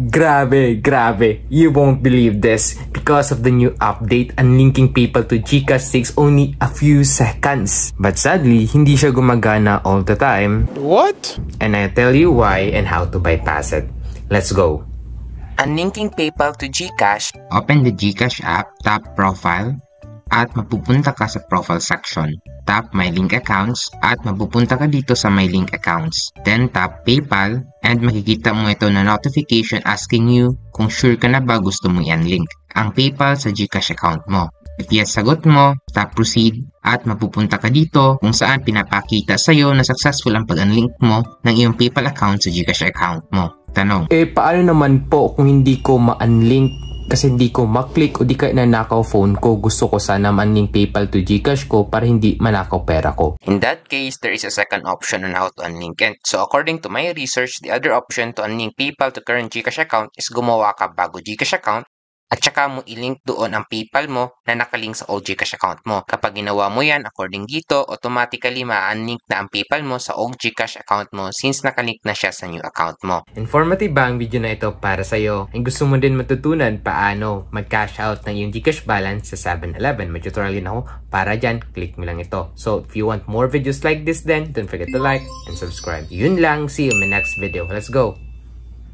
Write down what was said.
Grabe. You won't believe this. Because of the new update, unlinking PayPal to GCash takes only a few seconds. But sadly, hindi siya gumagana all the time. What? And I'll tell you why and how to bypass it. Let's go. Unlinking PayPal to GCash. Open the GCash app, tap Profile, at mapupunta ka sa Profile section. Tap My Link Accounts at mapupunta ka dito sa My Link Accounts. Then tap PayPal and makikita mo ito na notification asking you kung sure ka na ba gusto mo i-unlink ang PayPal sa GCash account mo. If yes sagot mo, tap Proceed at mapupunta ka dito kung saan pinapakita sa'yo na successful ang pag-unlink mo ng iyong PayPal account sa GCash account mo. Tanong, paano naman po kung hindi ko ma-unlink? Kasi hindi ko maklik o di kaya nanakaw phone ko, gusto ko sana ma-unlink PayPal to GCash ko para hindi manakaw pera ko. In that case, there is a second option on how to unlink it. So according to my research, the other option to unlink PayPal to current GCash account is gumawa ka bago GCash account at saka mo i-link doon ang PayPal mo na nakalink sa old GCash account mo. Kapag ginawa mo yan, according dito, automatically ma-unlink na ang PayPal mo sa old GCash account mo since nakalink na siya sa new account mo. Informative ba ang video na ito para sa'yo? Ang gusto mo din matutunan paano mag-cash out ng iyong GCash balance sa 7-Eleven. May tutorial din ako para dyan, click mo lang ito. So if you want more videos like this then, don't forget to like and subscribe. Yun lang, see you in my next video. Let's go!